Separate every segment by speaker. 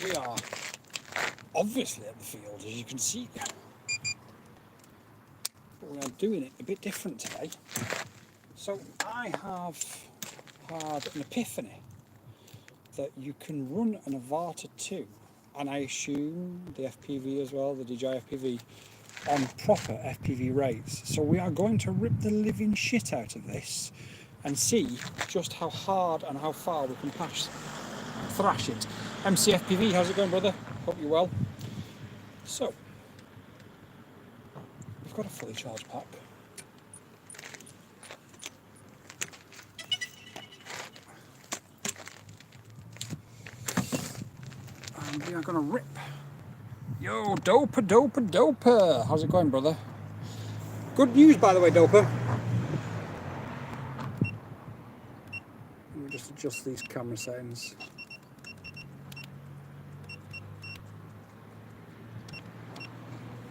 Speaker 1: We are obviously at the field, as you can see. But we are doing it a bit different today. So I have had an epiphany that you can run an Avata 2, and I assume the FPV as well, the DJI FPV, on proper FPV rates. So we are going to rip the living shit out of this and see just how hard and how far we can thrash it. MCFPV, how's it going, brother? Hope you're well. So, we've got a fully charged pack. And we are going to rip. Yo, Doper. How's it going, brother? Good news, by the way, Doper. Let me just adjust these camera settings.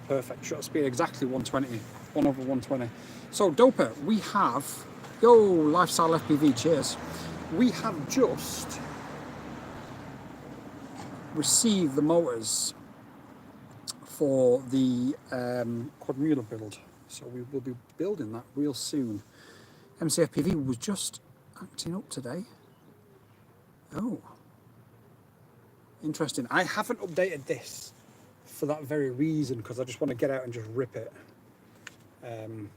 Speaker 1: Perfect. Shutter speed exactly 120. 1/120. So, Doper, we have. Yo, Lifestyle FPV, cheers. We have just received the motors for the Quadmula build. So, we will be building that real soon. MCFPV was just acting up today. Oh. Interesting. I haven't updated this for that very reason, because I just want to get out and just rip it. And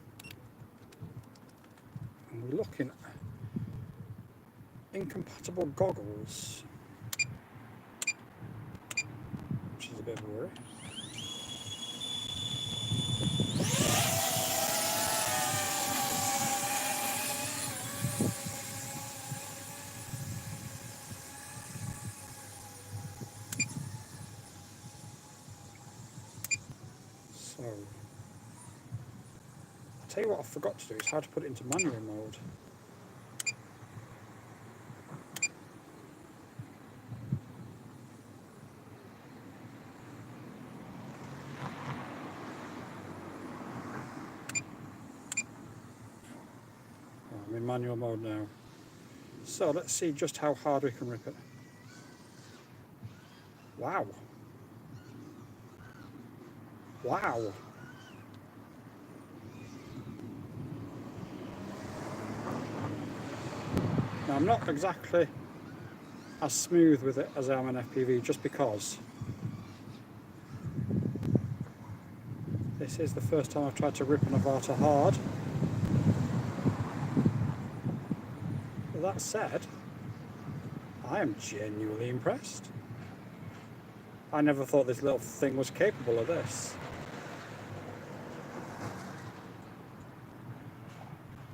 Speaker 1: we're looking at incompatible goggles, which is a bit of a worry. So, I'll tell you what I forgot to do is how to put it into manual mode. I'm in manual mode now. So let's see just how hard we can rip it. Wow. Wow. Now I'm not exactly as smooth with it as I am an FPV, just because this is the first time I've tried to rip an Avata hard. With that said, I am genuinely impressed. I never thought this little thing was capable of this.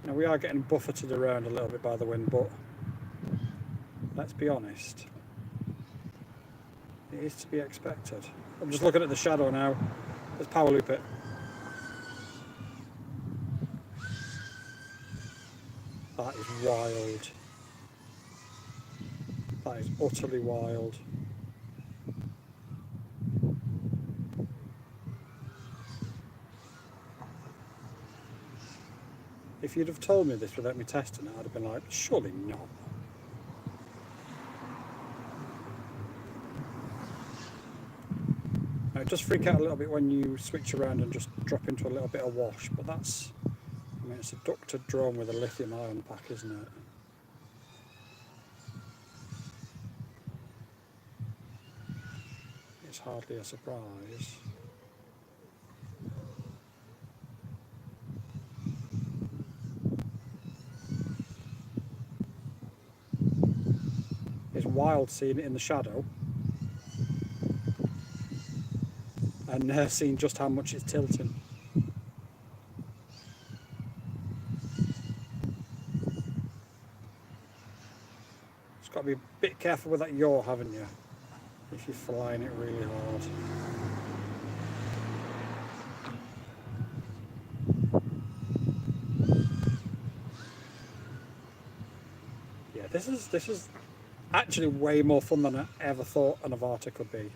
Speaker 1: Now we are getting buffeted around a little bit by the wind, but let's be honest, it is to be expected. I'm just looking at the shadow now. Let's power loop it. That is wild. That is utterly wild. If you'd have told me this without me testing it, I'd have been like, surely not. Now, it does freak out a little bit when you switch around and just drop into a little bit of wash, but that's, I mean, it's a ducted drone with a lithium ion pack, isn't it? It's hardly a surprise. It's wild seeing it in the shadow and seeing just how much it's tilting. Just got to be a bit careful with that yaw, haven't you? If you're flying it really hard. Yeah, this is actually way more fun than I ever thought an Avata could be.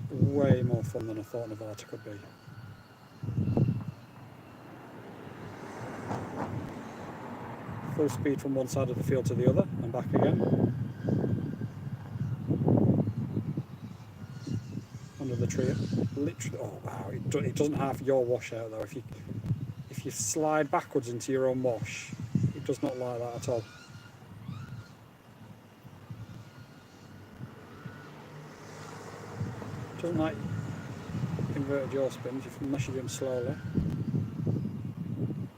Speaker 1: Way more fun than I thought an Avata could be. full speed from one side of the field to the other and back again. Under the tree, literally. Oh wow! It doesn't have your washout though. If you slide backwards into your own wash, it does not like that at all. It doesn't like inverted yaw spins unless you do them slowly.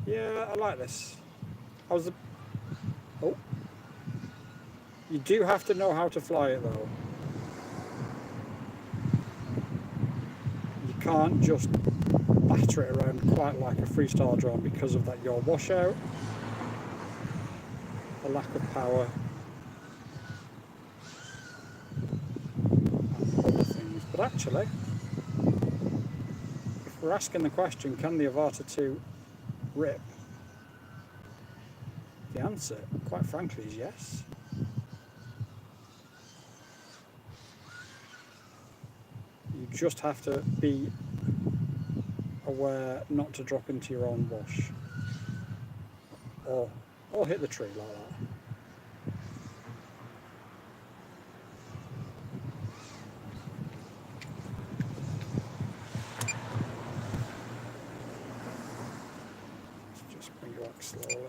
Speaker 1: Yeah, I like this. Oh, you do have to know how to fly it though. You can't just batter it around quite like a freestyle drone because of that yaw washout, the lack of power, and other things. But actually, if we're asking the question, can the Avata 2 rip? The answer, quite frankly, is yes. You just have to be aware not to drop into your own wash or hit the tree like that. Let's just bring it back slowly.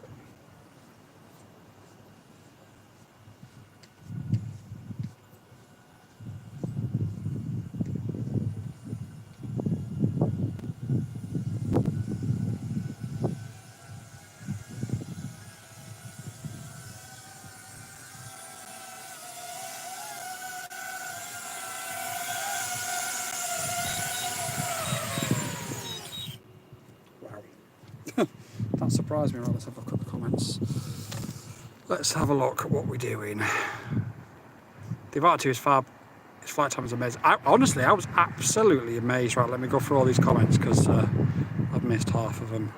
Speaker 1: That surprised me. Right, let's have a look at the comments. Let's have a look at what we're doing. The Avata 2 is fab. Its flight time is amazing. Honestly, I was absolutely amazed. Right, let me go through all these comments because I've missed half of them.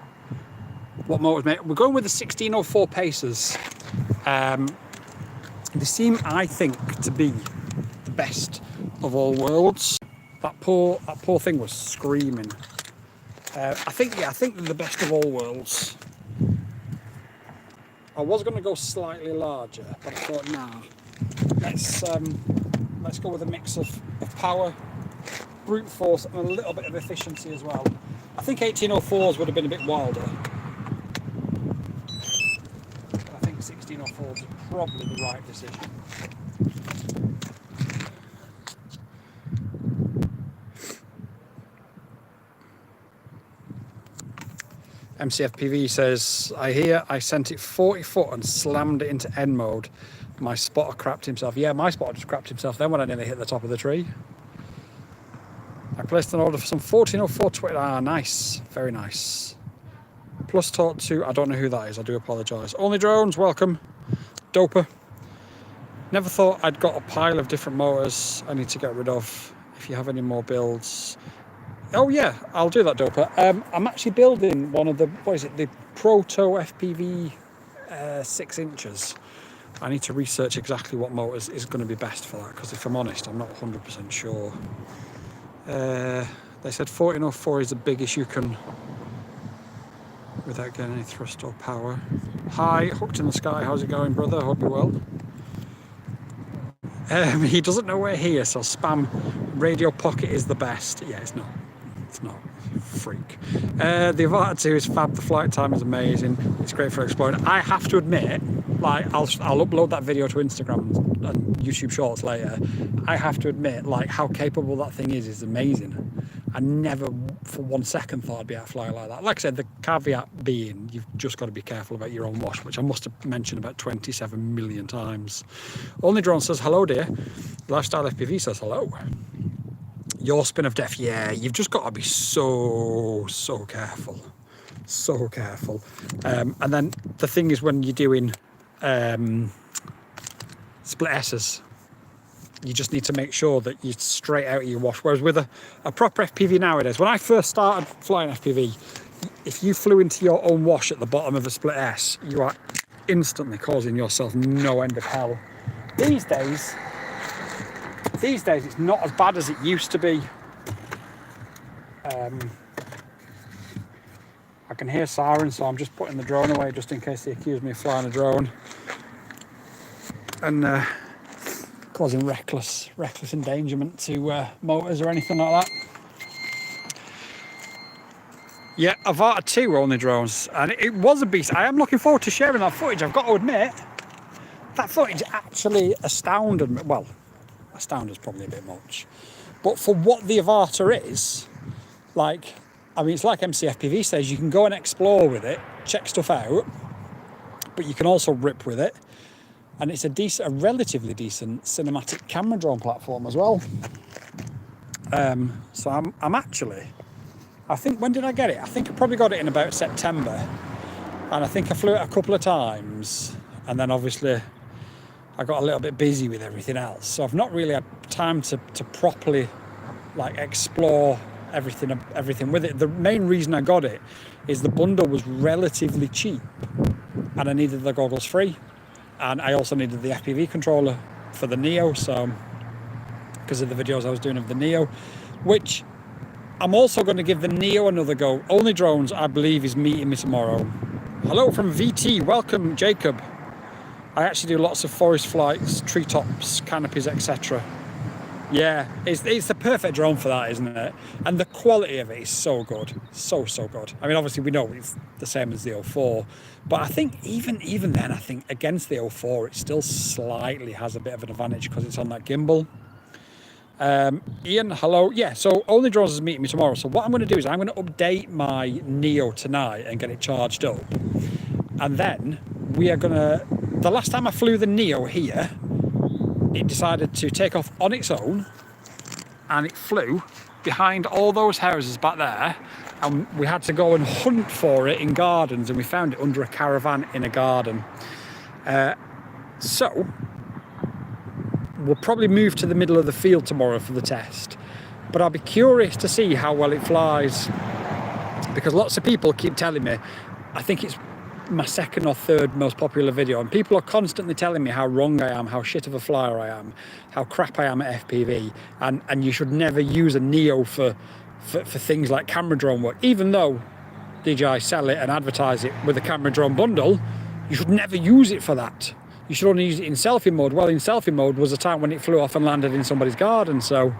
Speaker 1: What motors, mate? We're going with the 1604 Pacers. They seem, I think, to be the best of all worlds. That poor thing was screaming. I think they're the best of all worlds. I was going to go slightly larger, but I thought, nah, let's go with a mix of power, brute force, and a little bit of efficiency as well. I think 1804s would have been a bit wilder, but I think 1604s is probably the right decision. MCFPV says, I hear I sent it 40 foot and slammed it into N mode. My spotter crapped himself. Yeah, my spotter just crapped himself then when I nearly hit the top of the tree. I placed an order for some 1404 Twitter. Ah, nice. Very nice. Plus Talk 2. I don't know who that is. I do apologise. Only Drones, welcome. Doper. Never thought I'd got a pile of different motors I need to get rid of. If you have any more builds. Oh yeah, I'll do that, Doper. I'm actually building one of the, the Proto FPV 6 inches. I need to research exactly what motors is going to be best for that, because if I'm honest, I'm not 100% sure. They said 1404 is the biggest you can, without getting any thrust or power. Hi, Hooked in the Sky, how's it going, brother? Hope you're well. He doesn't know we're here, so spam Radio Pocket is the best. Yeah, it's not. It's not. Freak. The Avata 2 is fab. The flight time is amazing. It's great for exploring. I have to admit, like, I'll upload that video to Instagram and YouTube Shorts later. I have to admit, like, how capable that thing is amazing. I never for 1 second thought I'd be out flying like that. Like I said, the caveat being you've just got to be careful about your own wash, which I must have mentioned about 27 million times. Only Drone says hello, dear. Lifestyle FPV says hello. Your spin of death, yeah, you've just got to be so careful. So careful. And then the thing is, when you're doing split S's, you just need to make sure that you're straight out of your wash. Whereas with a proper FPV nowadays, when I first started flying FPV, if you flew into your own wash at the bottom of a split S, you are instantly causing yourself no end of hell. These days it's not as bad as it used to be. I can hear sirens, so I'm just putting the drone away just in case they accuse me of flying a drone and causing reckless endangerment to motors or anything like that. Yeah, Avata 2 only drones, and it was a beast. I am looking forward to sharing that footage. I've got to admit, that footage actually astounded me. Well, astounded is probably a bit much, but for what the Avata is, like, I mean, it's like MCFPV says, you can go and explore with it, check stuff out, but you can also rip with it, and it's a relatively decent cinematic camera drone platform as well. So I'm actually, I think, when did I get it? I think I probably got it in about September, and I think I flew it a couple of times, and then obviously I got a little bit busy with everything else, so I've not really had time to properly like explore everything with it. The main reason I got it is the bundle was relatively cheap, and I needed the goggles free, and I also needed the FPV controller for the Neo, so because of the videos I was doing of the Neo, which I'm also going to give the Neo another go. Only Drones, I believe, is meeting me tomorrow. Hello from VT, welcome Jacob. I actually do lots of forest flights, treetops, canopies, etc. Yeah, it's the perfect drone for that, isn't it? And the quality of it is so good, so good. I mean, obviously we know it's the same as the 04, but I think even then, I think against the 04, it still slightly has a bit of an advantage because it's on that gimbal. Ian, hello. Yeah, so Only Drones is meeting me tomorrow. So what I'm going to do is I'm going to update my Neo tonight and get it charged up. And then we are going to... The last time I flew the Neo here, it decided to take off on its own, and it flew behind all those houses back there, and we had to go and hunt for it in gardens, and we found it under a caravan in a garden. So we'll probably move to the middle of the field tomorrow for the test, but I'll be curious to see how well it flies, because lots of people keep telling me, I think it's my second or third most popular video, and people are constantly telling me how wrong I am, how shit of a flyer I am, how crap I am at FPV, and you should never use a Neo for things like camera drone work. Even though DJI sell it and advertise it with a camera drone bundle, you should never use it for that. You should only use it in selfie mode. Well, in selfie mode was a time when it flew off and landed in somebody's garden, so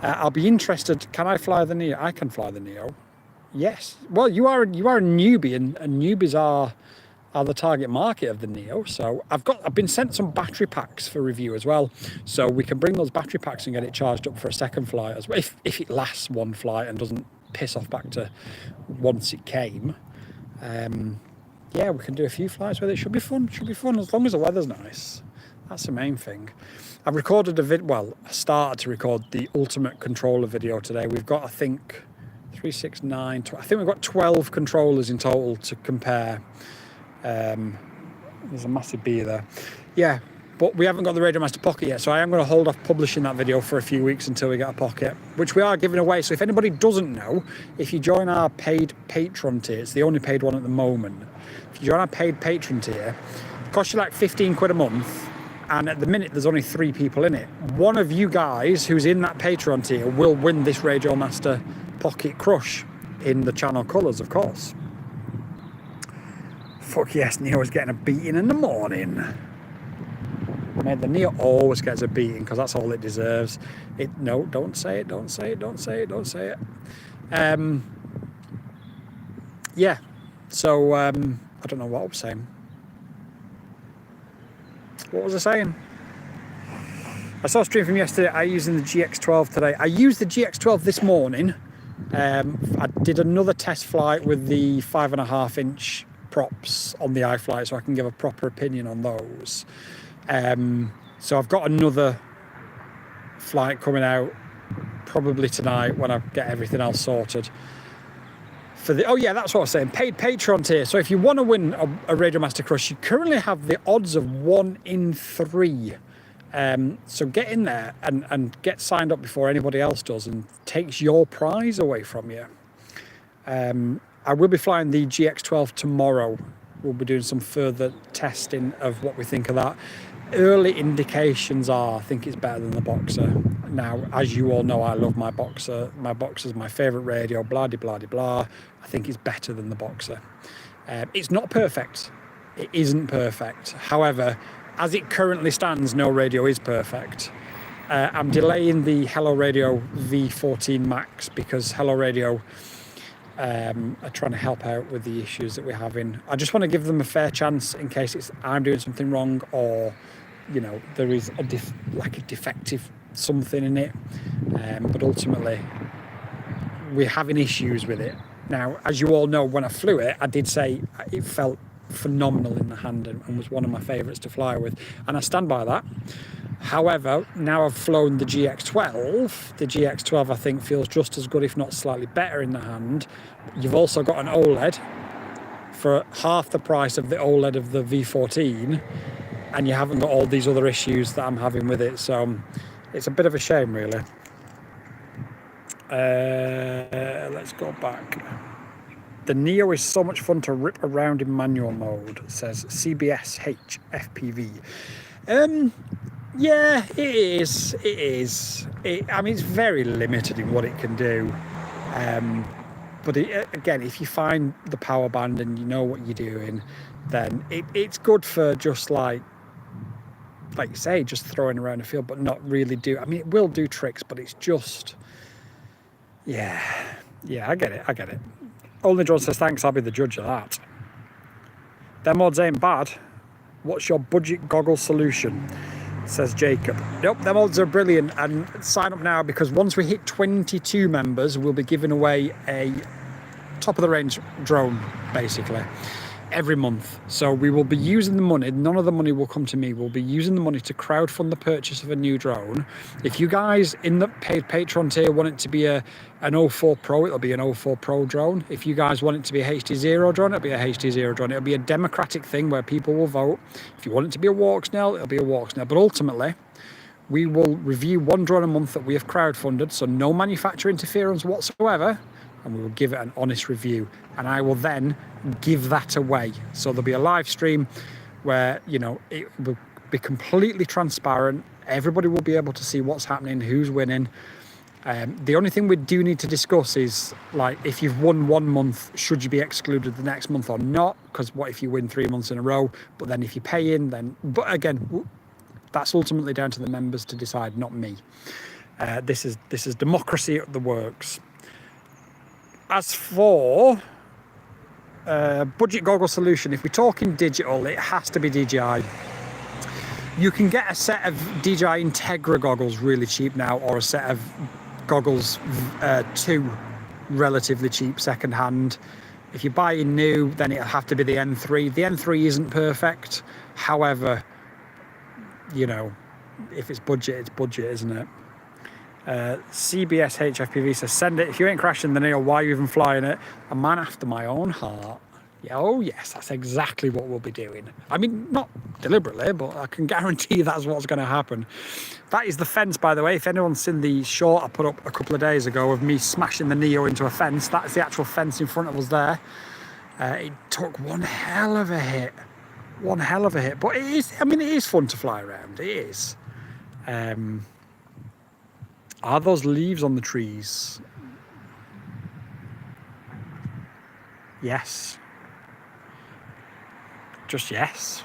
Speaker 1: I'll be interested. Can I fly the Neo? I can fly the Neo. Yes. Well, you are a newbie, and newbies are the target market of the Neo. So I've been sent some battery packs for review as well, so we can bring those battery packs and get it charged up for a second flight as well, if it lasts one flight and doesn't piss off back to once it came. Yeah, we can do a few flights with it. Should be fun. Should be fun as long as the weather's nice. That's the main thing. I've recorded I started to record the ultimate controller video today. We've got, I think, 3, 6, 9, I think we've got 12 controllers in total to compare. There's a massive bee there. Yeah, but we haven't got the Radiomaster Pocket yet, so I am going to hold off publishing that video for a few weeks until we get a Pocket, which we are giving away. So if anybody doesn't know, if you join our paid Patreon tier, it's the only paid one at the moment. If you join our paid Patreon tier, it costs you like 15 quid a month, and at the minute there's only 3 people in it. One of you guys who's in that Patreon tier will win this Radiomaster Pocket Crush in the channel colours, of course. Fuck yes, Neo's getting a beating in the morning. Mate, the Neo always gets a beating because that's all it deserves. No, don't say it, don't say it, don't say it, don't say it. Yeah, so I don't know what I was saying. What was I saying? I saw a stream from yesterday. I'm using the GX12 today. I used the GX12 this morning. I did another test flight with the 5.5-inch props on the iFlight, so I can give a proper opinion on those. So I've got another flight coming out probably tonight when I get everything else sorted. Oh yeah, that's what I was saying, paid Patreon tier. So if you want to win a Radiomaster Crush, you currently have the odds of 1 in 3. So get in there and get signed up before anybody else does, and takes your prize away from you. I will be flying the GX12 tomorrow. We'll be doing some further testing of what we think of that. Early indications are, I think it's better than the Boxer. Now, as you all know, I love my Boxer. My Boxer's my favourite radio, blah, de, blah, de, blah. I think it's better than the Boxer. It's not perfect. It isn't perfect. However, as it currently stands, no radio is perfect. I'm delaying the Hello Radio V14 Max because Hello Radio are trying to help out with the issues that we're having. I just want to give them a fair chance in case I'm doing something wrong, or there is a defective something in it. But ultimately, we're having issues with it. Now, as you all know, when I flew it, I did say it felt phenomenal in the hand and was one of my favourites to fly with, and I stand by that. However, now I've flown the GX12. The GX12 I think feels just as good, if not slightly better in the hand. You've also got an OLED for half the price of the OLED of the V14, and you haven't got all these other issues that I'm having with it. So it's a bit of a shame, really. Let's go back. The Neo is so much fun to rip around in manual mode, says CBSH FPV. Yeah, it is. It is. I mean, it's very limited in what it can do. But again, if you find the power band and you know what you're doing, then it's good for just like you say, just throwing around the field, but not really do. I mean, it will do tricks, but it's just, yeah, I get it. Only John says, thanks, I'll be the judge of that. Them odds ain't bad. What's your budget goggle solution? Says Jacob. Nope, them odds are brilliant, and sign up now, because once we hit 22 members, we'll be giving away a top of the range drone, basically, every month. So we will be using the money, none of the money will come to me, we'll be using the money to crowdfund the purchase of a new drone. If you guys in the paid Patreon tier want it to be an 04 Pro, it'll be an 04 Pro drone. If you guys want it to be a HD0 drone, it'll be a HD0 drone. It'll be a democratic thing where people will vote. If you want it to be a walk snail, it'll be a walk snail. But ultimately, we will review one drone a month that we have crowdfunded, so no manufacturer interference whatsoever, and we will give it an honest review, and I will then give that away. So there'll be a live stream where it will be completely transparent. Everybody will be able to see what's happening, who's winning. The only thing we do need to discuss is, like, if you've won one month, should you be excluded the next month or not? Because what if you win 3 months in a row? But then if you pay in, then, but again, that's ultimately down to the members to decide, not me. This is democracy at the works. As for budget goggle solution, if we're talking digital, it has to be DJI. You can get a set of DJI Integra goggles really cheap now, or a set of goggles 2 relatively cheap second hand. If you're buying new, then it'll have to be the N3. The N3 isn't perfect. However, if it's budget, isn't it? CBS HFPV says, send it. If you ain't crashing the Neo, why are you even flying it? A man after my own heart. Yeah, oh yes, that's exactly what we'll be doing. I mean, not deliberately, but I can guarantee that's what's going to happen. That is the fence, by the way. If anyone's seen the short I put up a couple of days ago of me smashing the Neo into a fence, that's the actual fence in front of us there. It took one hell of a hit. But it is fun to fly around. It is. Are those leaves on the trees? Yes. Just yes.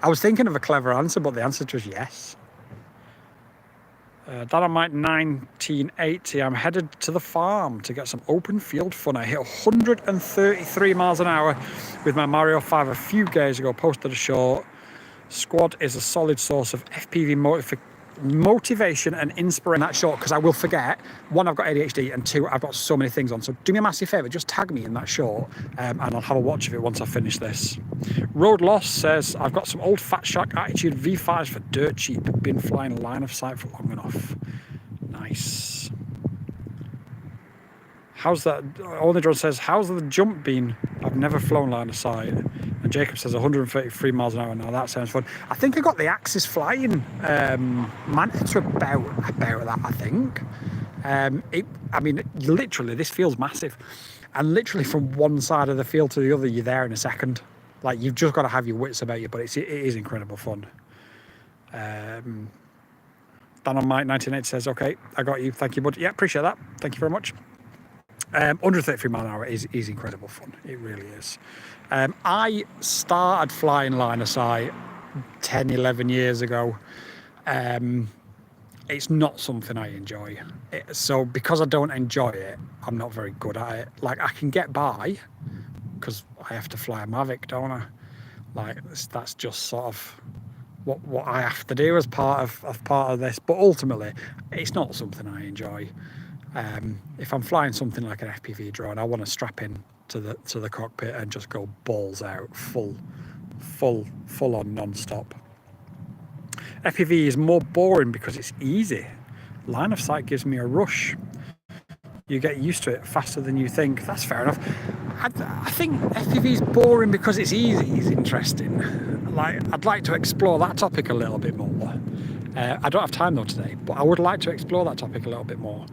Speaker 1: I was thinking of a clever answer, but the answer was yes. Dynamite 1980. I'm headed to the farm to get some open field fun. I hit 133 miles an hour with my Mario 5 a few days ago. Posted a short. Squad is a solid source of FPV motivation and inspiration. That short, because I will forget. 1, I've got ADHD, and 2, I've got so many things on. So do me a massive favour, just tag me in that short, and I'll have a watch of it once I finish this. Road Loss says, I've got some old Fat Shark Attitude V5s for dirt cheap. Been flying line of sight for long enough. Nice. How's that? Only Drone says, how's the jump been? I've never flown line of sight. And Jacob says 133 miles an hour. Now that sounds fun. I think I got the Axis flying Manta to about that, I think. Literally, this feels massive. And literally from one side of the field to the other, you're there in a second. Like, you've just got to have your wits about you, but it is incredible fun. Dan on Mike 1980 says, okay, I got you. Thank you, bud. Yeah, appreciate that. Thank you very much. 133 mile an hour is incredible fun. It really is. I started flying line of sight 10, 11 years ago. It's not something I enjoy. So because I don't enjoy it, I'm not very good at it. Like, I can get by because I have to fly a Mavic, don't I? Like, that's just sort of what I have to do as part of this. But ultimately, it's not something I enjoy. If I'm flying something like an FPV drone, I want to strap in to the cockpit and just go balls out, full on non-stop. FPV is more boring because it's easy. Line of sight gives me a rush. You get used to it faster than you think. That's fair enough. I think FPV is boring because it's easy. It's interesting. Like, I'd like to explore that topic a little bit more. I don't have time though today, but I would like to explore that topic a little bit more.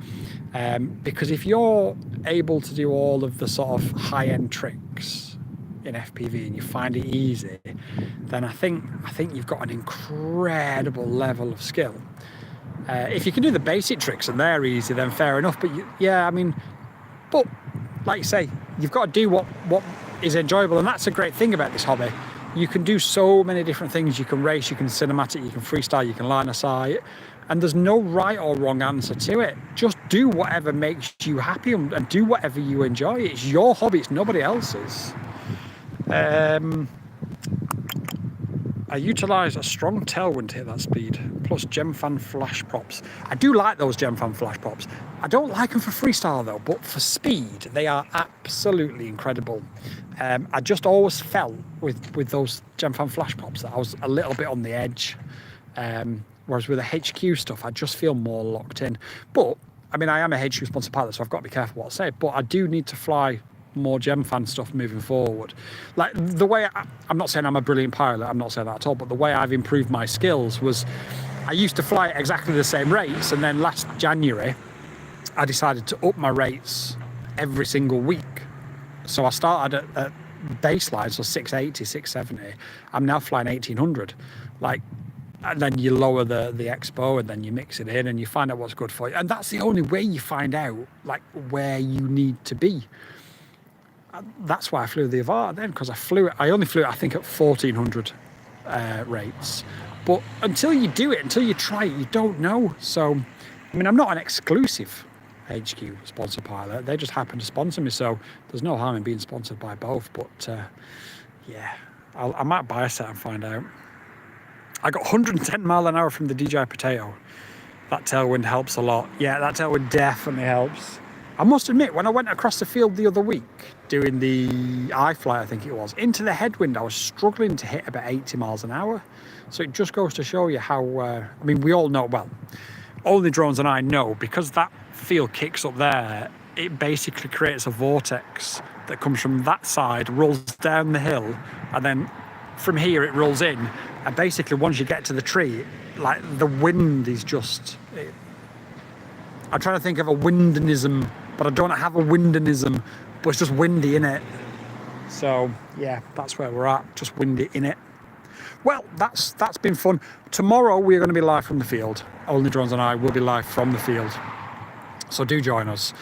Speaker 1: Because if you're able to do all of the sort of high-end tricks in FPV and you find it easy, then I think you've got an incredible level of skill. If you can do the basic tricks and they're easy, then fair enough. But but like you say, you've got to do what is enjoyable, and that's a great thing about this hobby. You can do so many different things. You can race, you can cinematic, you can freestyle, you can line of sight, and there's no right or wrong answer to it. Just do whatever makes you happy and do whatever you enjoy. It's your hobby, it's nobody else's. I utilise a strong tailwind to hit that speed, plus Gemfan flash props. I do like those Gemfan flash props. I don't like them for freestyle though, but for speed, they are absolutely incredible. I just always felt with those Gemfan flash props that I was a little bit on the edge. Whereas with the HQ stuff, I just feel more locked in. But, I mean, I am a HQ sponsored pilot, so I've got to be careful what I say, but I do need to fly more Gemfan stuff moving forward. Like, the way, I'm not saying I'm a brilliant pilot, I'm not saying that at all, but the way I've improved my skills was, I used to fly at exactly the same rates, and then last January, I decided to up my rates every single week. So I started at baseline, so 680, 670. I'm now flying 1800. Like, and then you lower the expo and then you mix it in and you find out what's good for you. And that's the only way you find out, like, where you need to be. That's why I flew the Avata then, because I only flew it, I think, at 1400 rates. But until you do it, until you try it, you don't know. So, I mean, I'm not an exclusive HQ sponsored pilot. They just happen to sponsor me, so there's no harm in being sponsored by both. But yeah, I might buy a set and find out. I got 110 mile an hour from the DJI Potato. That tailwind helps a lot. Yeah, that tailwind definitely helps. I must admit, when I went across the field the other week, doing the iFly, I think it was, into the headwind, I was struggling to hit about 80 miles an hour. So it just goes to show you how, I mean, we all know, well, Only Drones and I know, because that field kicks up there, it basically creates a vortex that comes from that side, rolls down the hill, and then from here it rolls in. And basically, once you get to the tree, like, the wind is just... I'm trying to think of a windinism, but I don't have a windinism, but it's just windy in it. So, yeah, that's where we're at, just windy in it. Well, that's been fun. Tomorrow, we're going to be live from the field. Only Drones and I will be live from the field. So do join us.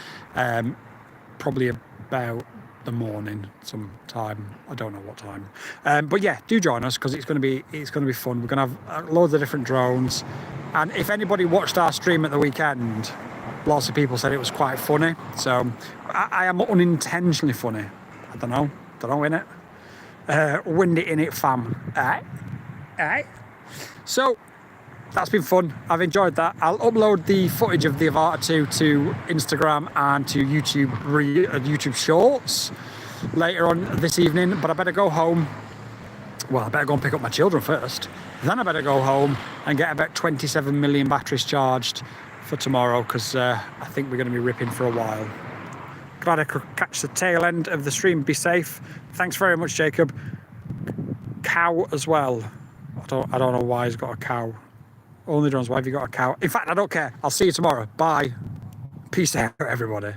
Speaker 1: Probably about the morning sometime. I don't know what time. But yeah, do join us, because it's going to be fun. We're going to have loads of different drones. And if anybody watched our stream at the weekend, lots of people said it was quite funny. So I am unintentionally funny. I don't know, innit? Windy in it, fam. Alright. So that's been fun. I've enjoyed that. I'll upload the footage of the Avata 2 to Instagram and to YouTube Shorts later on this evening. But I better go home. Well, I better go and pick up my children first. Then I better go home and get about 27 million batteries charged for tomorrow, because I think we're going to be ripping for a while. Glad I could catch the tail end of the stream. Be safe. Thanks very much, Jacob. Cow as well. I don't know why he's got a cow. Only Drones, why have you got a cow? In fact, I don't care. I'll see you tomorrow. Bye. Peace out, everybody.